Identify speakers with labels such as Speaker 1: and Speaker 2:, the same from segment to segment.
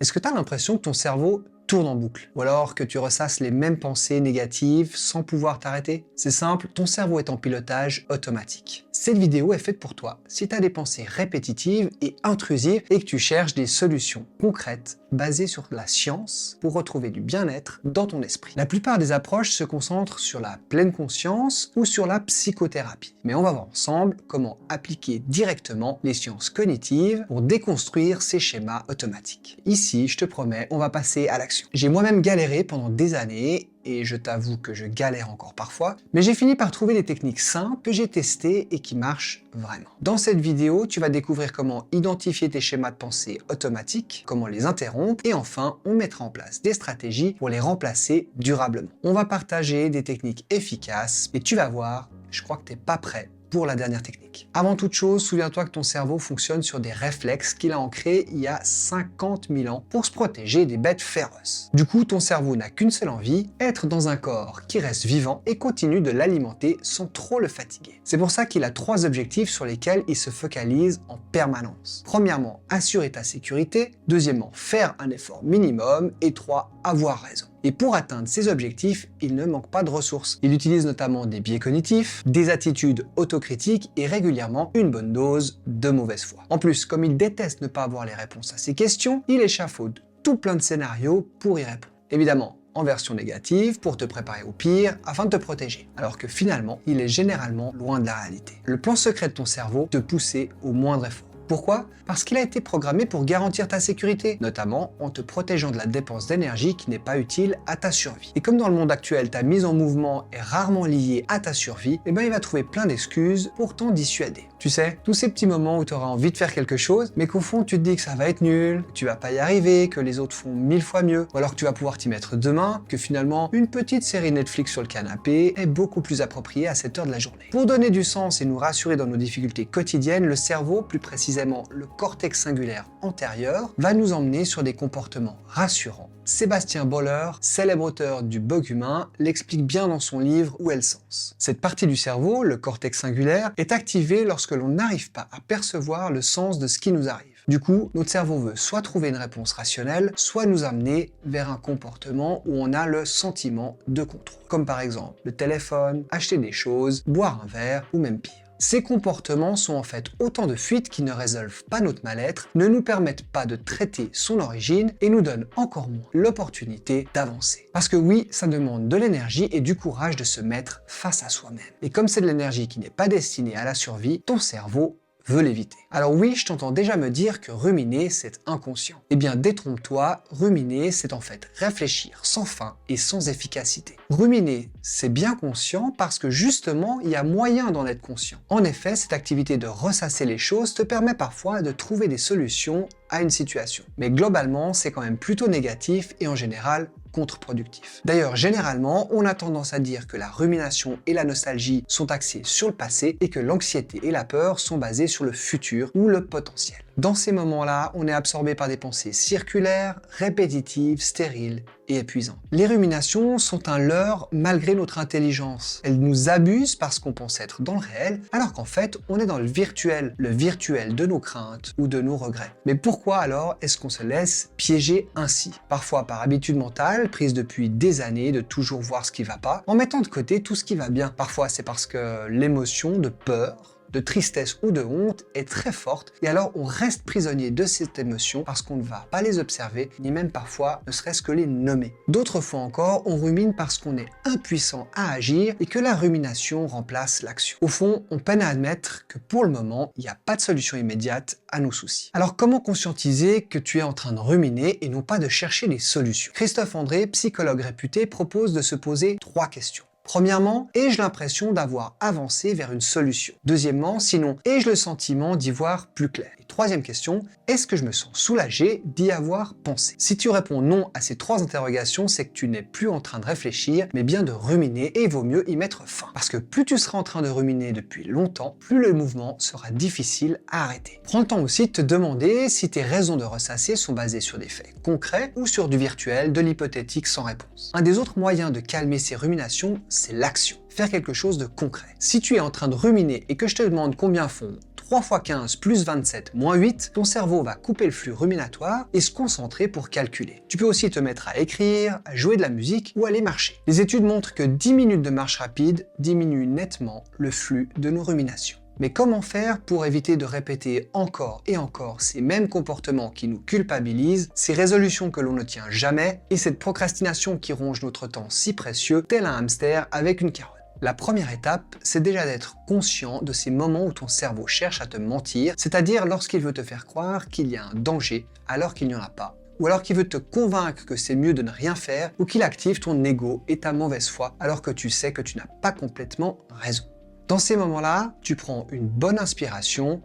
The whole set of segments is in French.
Speaker 1: Est-ce que tu as l'impression que ton cerveau tourne en boucle? Ou alors que tu ressasses les mêmes pensées négatives sans pouvoir t'arrêter? C'est simple, ton cerveau est en pilotage automatique. Cette vidéo est faite pour toi si tu as des pensées répétitives et intrusives et que tu cherches des solutions concrètes basées sur la science pour retrouver du bien-être dans ton esprit. La plupart des approches se concentrent sur la pleine conscience ou sur la psychothérapie. Mais on va voir ensemble comment appliquer directement les sciences cognitives pour déconstruire ces schémas automatiques. Ici, je te promets, on va passer à l'action. J'ai moi-même galéré pendant des années et je t'avoue que je galère encore parfois, mais j'ai fini par trouver des techniques simples que j'ai testées et qui marchent vraiment. Dans cette vidéo, tu vas découvrir comment identifier tes schémas de pensée automatiques, comment les interrompre et enfin, on mettra en place des stratégies pour les remplacer durablement. On va partager des techniques efficaces et tu vas voir, je crois que t'es pas prêt pour la dernière technique. Avant toute chose, souviens-toi que ton cerveau fonctionne sur des réflexes qu'il a ancrés il y a 50 000 ans pour se protéger des bêtes féroces. Du coup, ton cerveau n'a qu'une seule envie, être dans un corps qui reste vivant et continue de l'alimenter sans trop le fatiguer. C'est pour ça qu'il a 3 objectifs sur lesquels il se focalise en permanence. Premièrement, assurer ta sécurité. Deuxièmement, faire un effort minimum. Et 3, avoir raison. Et pour atteindre ces objectifs, il ne manque pas de ressources. Il utilise notamment des biais cognitifs, des attitudes autocritiques et régulièrement une bonne dose de mauvaise foi. En plus, comme il déteste ne pas avoir les réponses à ses questions, il échafaude tout plein de scénarios pour y répondre. Évidemment, en version négative, pour te préparer au pire, afin de te protéger. Alors que finalement, il est généralement loin de la réalité. Le plan secret de ton cerveau, te pousser au moindre effort. Pourquoi? Parce qu'il a été programmé pour garantir ta sécurité, notamment en te protégeant de la dépense d'énergie qui n'est pas utile à ta survie. Et comme dans le monde actuel, ta mise en mouvement est rarement liée à ta survie, il va trouver plein d'excuses pour t'en dissuader. Tu sais, tous ces petits moments où tu auras envie de faire quelque chose, mais qu'au fond tu te dis que ça va être nul, que tu vas pas y arriver, que les autres font 1000 fois mieux, ou alors que tu vas pouvoir t'y mettre demain, que finalement une petite série Netflix sur le canapé est beaucoup plus appropriée à cette heure de la journée. Pour donner du sens et nous rassurer dans nos difficultés quotidiennes, le cerveau, plus précisément le cortex singulaire antérieur, va nous emmener sur des comportements rassurants. Sébastien Boller, célèbre auteur du bug humain, l'explique bien dans son livre Où est le sens. Cette partie du cerveau, le cortex singulaire, est activée lorsque l'on n'arrive pas à percevoir le sens de ce qui nous arrive. Du coup, notre cerveau veut soit trouver une réponse rationnelle, soit nous amener vers un comportement où on a le sentiment de contrôle. Comme par exemple le téléphone, acheter des choses, boire un verre ou même pire. Ces comportements sont en fait autant de fuites qui ne résolvent pas notre mal-être, ne nous permettent pas de traiter son origine et nous donnent encore moins l'opportunité d'avancer. Parce que oui, ça demande de l'énergie et du courage de se mettre face à soi-même. Et comme c'est de l'énergie qui n'est pas destinée à la survie, ton cerveau veut l'éviter. Alors oui, je t'entends déjà me dire que ruminer, c'est inconscient. Eh bien, détrompe-toi, ruminer, c'est en fait réfléchir sans fin et sans efficacité. Ruminer, c'est bien conscient parce que justement, il y a moyen d'en être conscient. En effet, cette activité de ressasser les choses te permet parfois de trouver des solutions à une situation. Mais globalement, c'est quand même plutôt négatif et en général contre-productif. D'ailleurs, généralement, on a tendance à dire que la rumination et la nostalgie sont axées sur le passé et que l'anxiété et la peur sont basées sur le futur ou le potentiel. Dans ces moments-là, on est absorbé par des pensées circulaires, répétitives, stériles et épuisantes. Les ruminations sont un leurre malgré notre intelligence. Elles nous abusent parce qu'on pense être dans le réel, alors qu'en fait, on est dans le virtuel de nos craintes ou de nos regrets. Mais pourquoi alors est-ce qu'on se laisse piéger ainsi? Parfois par habitude mentale, prise depuis des années de toujours voir ce qui va pas, en mettant de côté tout ce qui va bien. Parfois c'est parce que l'émotion de peur, de tristesse ou de honte est très forte et alors on reste prisonnier de cette émotion parce qu'on ne va pas les observer ni même parfois ne serait-ce que les nommer. D'autres fois encore, on rumine parce qu'on est impuissant à agir et que la rumination remplace l'action. Au fond, on peine à admettre que pour le moment, il n'y a pas de solution immédiate à nos soucis. Alors comment conscientiser que tu es en train de ruminer et non pas de chercher des solutions? Christophe André, psychologue réputé, propose de se poser 3 questions. Premièrement, ai-je l'impression d'avoir avancé vers une solution? Deuxièmement, sinon, ai-je le sentiment d'y voir plus clair? Et troisième question, est-ce que je me sens soulagé d'y avoir pensé? Si tu réponds non à ces 3 interrogations, c'est que tu n'es plus en train de réfléchir, mais bien de ruminer et il vaut mieux y mettre fin. Parce que plus tu seras en train de ruminer depuis longtemps, plus le mouvement sera difficile à arrêter. Prends le temps aussi de te demander si tes raisons de ressasser sont basées sur des faits concrets ou sur du virtuel, de l'hypothétique sans réponse. Un des autres moyens de calmer ces ruminations, c'est l'action. Faire quelque chose de concret. Si tu es en train de ruminer et que je te demande combien font 3 x 15 plus 27 moins 8, ton cerveau va couper le flux ruminatoire et se concentrer pour calculer. Tu peux aussi te mettre à écrire, à jouer de la musique ou aller marcher. Les études montrent que 10 minutes de marche rapide diminuent nettement le flux de nos ruminations. Mais comment faire pour éviter de répéter encore et encore ces mêmes comportements qui nous culpabilisent, ces résolutions que l'on ne tient jamais et cette procrastination qui ronge notre temps si précieux, tel un hamster avec une carotte? La première étape, c'est déjà d'être conscient de ces moments où ton cerveau cherche à te mentir, c'est-à-dire lorsqu'il veut te faire croire qu'il y a un danger alors qu'il n'y en a pas, ou alors qu'il veut te convaincre que c'est mieux de ne rien faire, ou qu'il active ton ego et ta mauvaise foi alors que tu sais que tu n'as pas complètement raison. Dans ces moments-là, tu prends une bonne inspiration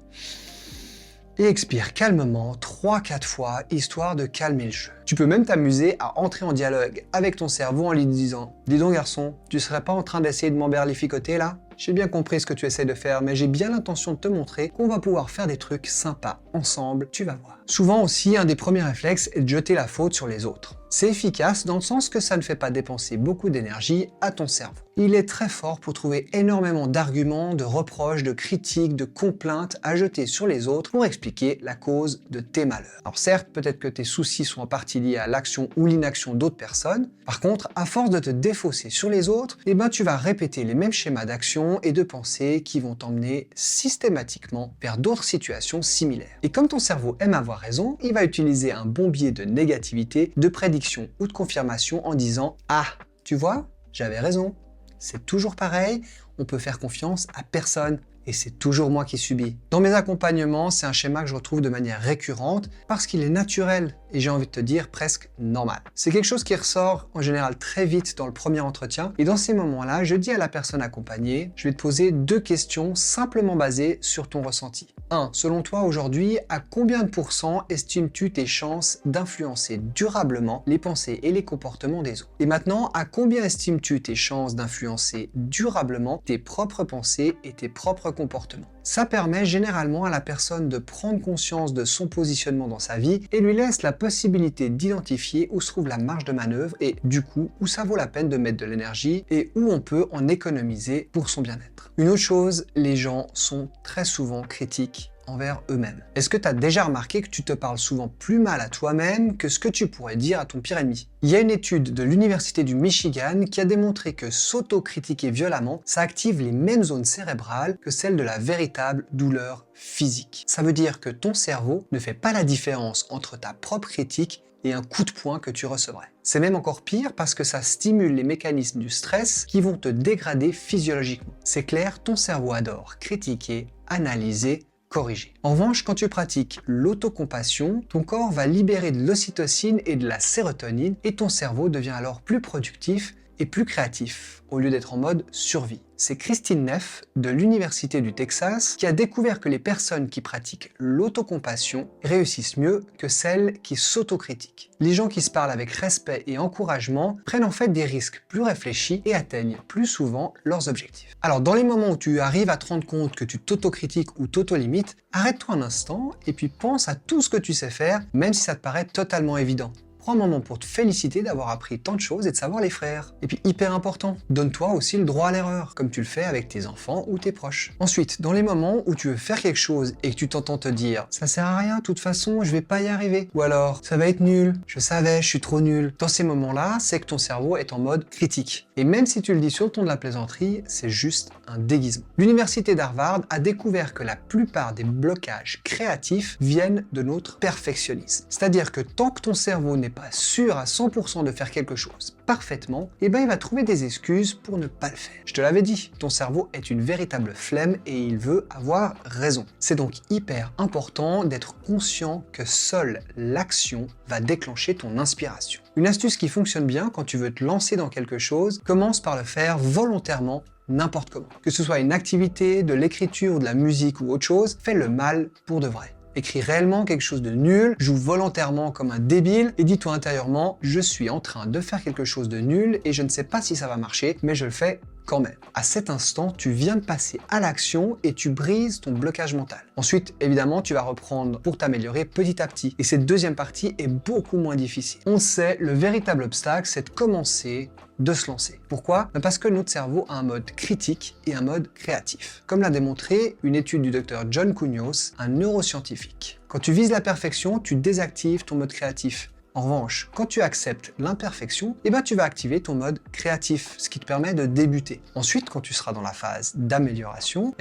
Speaker 1: et expire calmement 3-4 fois, histoire de calmer le jeu. Tu peux même t'amuser à entrer en dialogue avec ton cerveau en lui disant « Dis donc garçon, tu serais pas en train d'essayer de m'emberlificoter là ? J'ai bien compris ce que tu essaies de faire, mais j'ai bien l'intention de te montrer qu'on va pouvoir faire des trucs sympas ensemble, tu vas voir. » Souvent aussi, un des premiers réflexes est de jeter la faute sur les autres. C'est efficace dans le sens que ça ne fait pas dépenser beaucoup d'énergie à ton cerveau. Il est très fort pour trouver énormément d'arguments, de reproches, de critiques, de complaintes à jeter sur les autres pour expliquer la cause de tes malheurs. Alors certes, peut-être que tes soucis sont en partie liés à l'action ou l'inaction d'autres personnes. Par contre, à force de te défausser sur les autres, tu vas répéter les mêmes schémas d'action et de pensée qui vont t'emmener systématiquement vers d'autres situations similaires. Et comme ton cerveau aime avoir raison, il va utiliser un bon biais de négativité, de prédiction ou de confirmation en disant « Ah, tu vois, j'avais raison, c'est toujours pareil, on peut faire confiance à personne. » Et c'est toujours moi qui subis. Dans mes accompagnements, c'est un schéma que je retrouve de manière récurrente parce qu'il est naturel et j'ai envie de te dire presque normal. C'est quelque chose qui ressort en général très vite dans le premier entretien et dans ces moments-là, je dis à la personne accompagnée, je vais te poser 2 questions simplement basées sur ton ressenti. 1. Selon toi aujourd'hui, à combien de pourcents estimes-tu tes chances d'influencer durablement les pensées et les comportements des autres? Et maintenant, à combien estimes-tu tes chances d'influencer durablement tes propres pensées et tes propres comportements? Ça permet généralement à la personne de prendre conscience de son positionnement dans sa vie et lui laisse la possibilité d'identifier où se trouve la marge de manœuvre et du coup où ça vaut la peine de mettre de l'énergie et où on peut en économiser pour son bien-être. Une autre chose, les gens sont très souvent critiques envers eux-mêmes. Est-ce que tu as déjà remarqué que tu te parles souvent plus mal à toi-même que ce que tu pourrais dire à ton pire ennemi? Il y a une étude de l'Université du Michigan qui a démontré que s'auto-critiquer violemment, ça active les mêmes zones cérébrales que celles de la véritable douleur physique. Ça veut dire que ton cerveau ne fait pas la différence entre ta propre critique et un coup de poing que tu recevrais. C'est même encore pire parce que ça stimule les mécanismes du stress qui vont te dégrader physiologiquement. C'est clair, ton cerveau adore critiquer, analyser, corriger. En revanche, quand tu pratiques l'autocompassion, ton corps va libérer de l'ocytocine et de la sérotonine et ton cerveau devient alors plus productif et plus créatif, au lieu d'être en mode survie. C'est Christine Neff de l'Université du Texas qui a découvert que les personnes qui pratiquent l'autocompassion réussissent mieux que celles qui s'autocritiquent. Les gens qui se parlent avec respect et encouragement prennent en fait des risques plus réfléchis et atteignent plus souvent leurs objectifs. Alors dans les moments où tu arrives à te rendre compte que tu t'autocritiques ou t'auto-limites, arrête-toi un instant et puis pense à tout ce que tu sais faire, même si ça te paraît totalement évident. Prends un moment pour te féliciter d'avoir appris tant de choses et de savoir les faire. Et puis hyper important, donne-toi aussi le droit à l'erreur, comme tu le fais avec tes enfants ou tes proches. Ensuite, dans les moments où tu veux faire quelque chose et que tu t'entends te dire « ça sert à rien, de toute façon, je vais pas y arriver » ou alors « ça va être nul, je savais, je suis trop nul », dans ces moments-là, c'est que ton cerveau est en mode critique. Et même si tu le dis sur le ton de la plaisanterie, c'est juste un déguisement. L'université d'Harvard a découvert que la plupart des blocages créatifs viennent de notre perfectionnisme. C'est-à-dire que tant que ton cerveau n'est pas sûr à 100% de faire quelque chose parfaitement, il va trouver des excuses pour ne pas le faire. Je te l'avais dit, ton cerveau est une véritable flemme et il veut avoir raison. C'est donc hyper important d'être conscient que seule l'action va déclencher ton inspiration. Une astuce qui fonctionne bien quand tu veux te lancer dans quelque chose, commence par le faire volontairement n'importe comment. Que ce soit une activité, de l'écriture, de la musique ou autre chose, fais le mal pour de vrai. Écris réellement quelque chose de nul, joue volontairement comme un débile et dis-toi intérieurement « je suis en train de faire quelque chose de nul et je ne sais pas si ça va marcher, mais je le fais quand même. À cet instant, tu viens de passer à l'action et tu brises ton blocage mental. Ensuite, évidemment, tu vas reprendre pour t'améliorer petit à petit. Et cette deuxième partie est beaucoup moins difficile. On sait, le véritable obstacle, c'est de commencer, de se lancer. Pourquoi? Parce que notre cerveau a un mode critique et un mode créatif. Comme l'a démontré une étude du docteur John Kounios, un neuroscientifique. Quand tu vises la perfection, tu désactives ton mode créatif. En revanche, quand tu acceptes l'imperfection, tu vas activer ton mode créatif, ce qui te permet de débuter. Ensuite, quand tu seras dans la phase d'amélioration,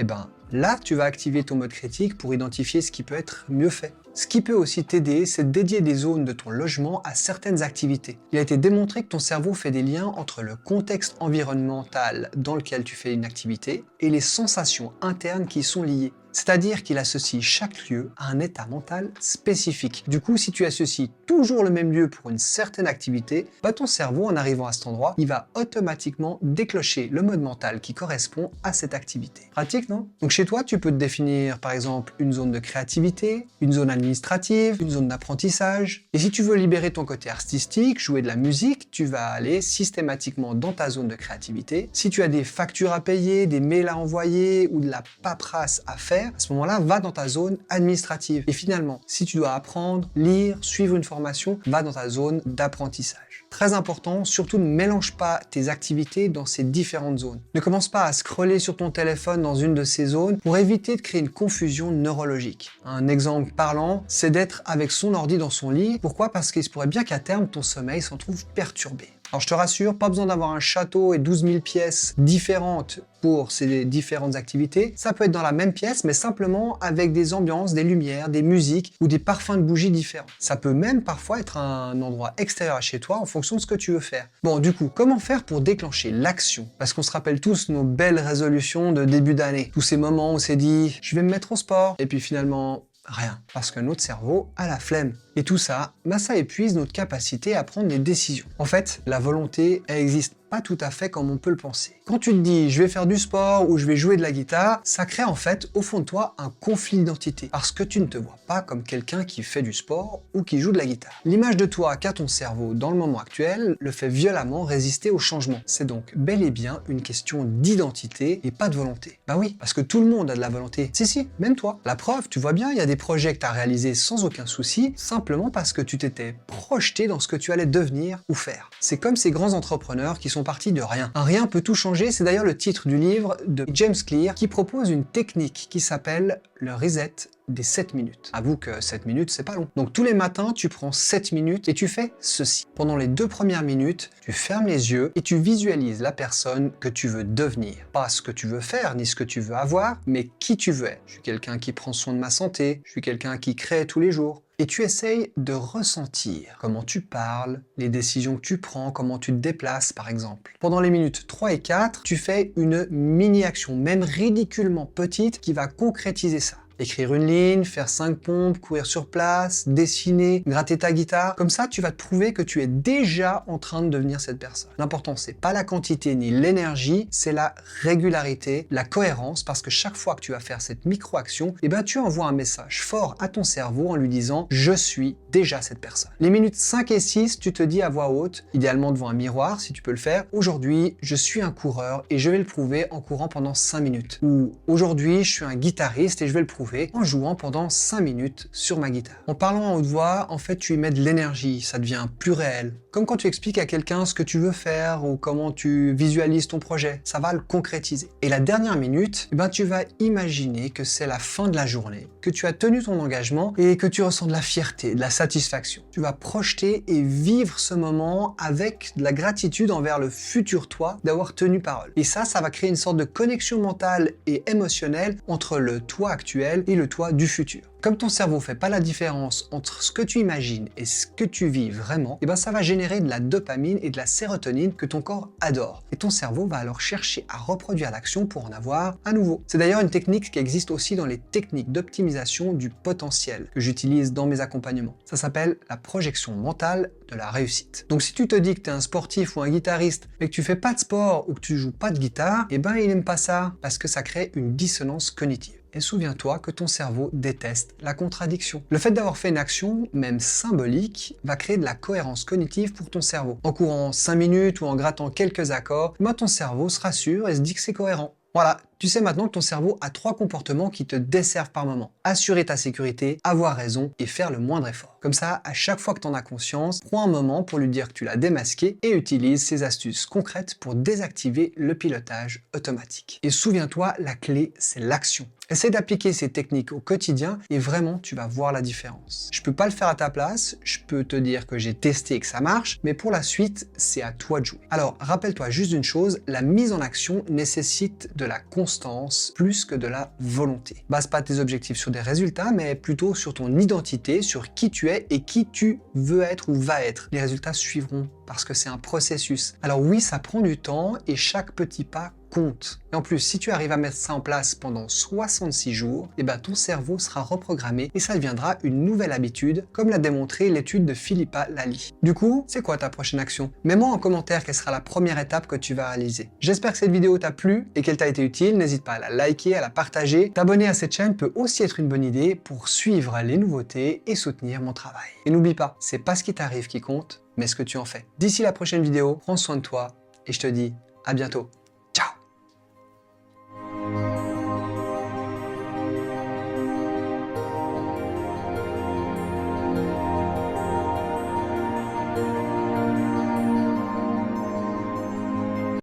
Speaker 1: là, tu vas activer ton mode critique pour identifier ce qui peut être mieux fait. Ce qui peut aussi t'aider, c'est de dédier des zones de ton logement à certaines activités. Il a été démontré que ton cerveau fait des liens entre le contexte environnemental dans lequel tu fais une activité et les sensations internes qui y sont liées. C'est-à-dire qu'il associe chaque lieu à un état mental spécifique. Du coup, si tu associes toujours le même lieu pour une certaine activité, ton cerveau, en arrivant à cet endroit, il va automatiquement déclencher le mode mental qui correspond à cette activité. Pratique, non? Donc chez toi, tu peux te définir par exemple une zone de créativité, une zone administrative, une zone d'apprentissage. Et si tu veux libérer ton côté artistique, jouer de la musique, tu vas aller systématiquement dans ta zone de créativité. Si tu as des factures à payer, des mails à envoyer ou de la paperasse à faire, à ce moment-là, va dans ta zone administrative. Et finalement, si tu dois apprendre, lire, suivre une formation, va dans ta zone d'apprentissage. Très important, surtout ne mélange pas tes activités dans ces différentes zones. Ne commence pas à scroller sur ton téléphone dans une de ces zones pour éviter de créer une confusion neurologique. Un exemple parlant, c'est d'être avec son ordi dans son lit. Pourquoi? Parce qu'il se pourrait bien qu'à terme, ton sommeil s'en trouve perturbé. Alors je te rassure, pas besoin d'avoir un château et 12 000 pièces différentes pour ces différentes activités. Ça peut être dans la même pièce, mais simplement avec des ambiances, des lumières, des musiques ou des parfums de bougies différents. Ça peut même parfois être un endroit extérieur à chez toi en fonction de ce que tu veux faire. Bon, du coup, comment faire pour déclencher l'action? Parce qu'on se rappelle tous nos belles résolutions de début d'année. Tous ces moments où on s'est dit « je vais me mettre au sport » et puis finalement... rien, parce que notre cerveau a la flemme. Et tout ça, ça épuise notre capacité à prendre des décisions. En fait, la volonté, elle existe pas tout à fait comme on peut le penser. Quand tu te dis je vais faire du sport ou je vais jouer de la guitare, ça crée en fait au fond de toi un conflit d'identité parce que tu ne te vois pas comme quelqu'un qui fait du sport ou qui joue de la guitare. L'image de toi qu'a ton cerveau dans le moment actuel le fait violemment résister au changement. C'est donc bel et bien une question d'identité et pas de volonté. Bah oui, parce que tout le monde a de la volonté. Si, même toi. La preuve, tu vois bien, il y a des projets que tu as réalisés sans aucun souci, simplement parce que tu t'étais projeté dans ce que tu allais devenir ou faire. C'est comme ces grands entrepreneurs qui sont partis de rien. Un rien peut tout changer, c'est d'ailleurs le titre du livre de James Clear qui propose une technique qui s'appelle le reset des 7 minutes. Avoue que 7 minutes, c'est pas long. Donc tous les matins, tu prends 7 minutes et tu fais ceci. Pendant les 2 premières minutes, tu fermes les yeux et tu visualises la personne que tu veux devenir. Pas ce que tu veux faire, ni ce que tu veux avoir, mais qui tu veux être. Je suis quelqu'un qui prend soin de ma santé, je suis quelqu'un qui crée tous les jours. Et tu essayes de ressentir comment tu parles, les décisions que tu prends, comment tu te déplaces par exemple. Pendant les minutes 3 et 4, tu fais une mini-action, même ridiculement petite, qui va concrétiser ça. Écrire une ligne, faire 5 pompes, courir sur place, dessiner, gratter ta guitare. Comme ça, tu vas te prouver que tu es déjà en train de devenir cette personne. L'important, c'est pas la quantité ni l'énergie, c'est la régularité, la cohérence, parce que chaque fois que tu vas faire cette micro-action, tu envoies un message fort à ton cerveau en lui disant « Je suis déjà cette personne ». Les minutes 5 et 6, tu te dis à voix haute, idéalement devant un miroir si tu peux le faire, « Aujourd'hui, je suis un coureur et je vais le prouver en courant pendant 5 minutes ». Ou « Aujourd'hui, je suis un guitariste et je vais le prouver en jouant pendant 5 minutes sur ma guitare. En parlant à haute voix, en fait, tu y mets de l'énergie, ça devient plus réel. Comme quand tu expliques à quelqu'un ce que tu veux faire ou comment tu visualises ton projet, ça va le concrétiser. Et la dernière minute, tu vas imaginer que c'est la fin de la journée, que tu as tenu ton engagement et que tu ressens de la fierté, de la satisfaction. Tu vas projeter et vivre ce moment avec de la gratitude envers le futur toi d'avoir tenu parole. Et ça va créer une sorte de connexion mentale et émotionnelle entre le toi actuel et le toi du futur. Comme ton cerveau fait pas la différence entre ce que tu imagines et ce que tu vis vraiment, ça va générer de la dopamine et de la sérotonine que ton corps adore. Et ton cerveau va alors chercher à reproduire l'action pour en avoir à nouveau. C'est d'ailleurs une technique qui existe aussi dans les techniques d'optimisation du potentiel que j'utilise dans mes accompagnements. Ça s'appelle la projection mentale de la réussite. Donc si tu te dis que tu es un sportif ou un guitariste mais que tu fais pas de sport ou que tu joues pas de guitare, il n'aime pas ça parce que ça crée une dissonance cognitive. Et souviens-toi que ton cerveau déteste la contradiction. Le fait d'avoir fait une action, même symbolique, va créer de la cohérence cognitive pour ton cerveau. En courant 5 minutes ou en grattant quelques accords, ton cerveau se rassure et se dit que c'est cohérent. Voilà, tu sais maintenant que ton cerveau a 3 comportements qui te desservent par moment. Assurer ta sécurité, avoir raison et faire le moindre effort. Comme ça, à chaque fois que tu en as conscience, prends un moment pour lui dire que tu l'as démasqué et utilise ces astuces concrètes pour désactiver le pilotage automatique. Et souviens-toi, la clé, c'est l'action. Essaie d'appliquer ces techniques au quotidien et vraiment, tu vas voir la différence. Je peux pas le faire à ta place, je peux te dire que j'ai testé et que ça marche, mais pour la suite, c'est à toi de jouer. Alors, rappelle-toi juste une chose, la mise en action nécessite de la constance plus que de la volonté. Base pas tes objectifs sur des résultats, mais plutôt sur ton identité, sur qui tu es et qui tu veux être ou vas être. Les résultats suivront parce que c'est un processus. Alors oui, ça prend du temps et chaque petit pas compte. Et en plus, si tu arrives à mettre ça en place pendant 66 jours, ton cerveau sera reprogrammé et ça deviendra une nouvelle habitude, comme l'a démontré l'étude de Philippa Lally. Du coup, c'est quoi ta prochaine action? Mets-moi en commentaire quelle sera la première étape que tu vas réaliser. J'espère que cette vidéo t'a plu et qu'elle t'a été utile. N'hésite pas à la liker, à la partager. T'abonner à cette chaîne peut aussi être une bonne idée pour suivre les nouveautés et soutenir mon travail. Et n'oublie pas, c'est pas ce qui t'arrive qui compte, mais ce que tu en fais. D'ici la prochaine vidéo, prends soin de toi et je te dis à bientôt.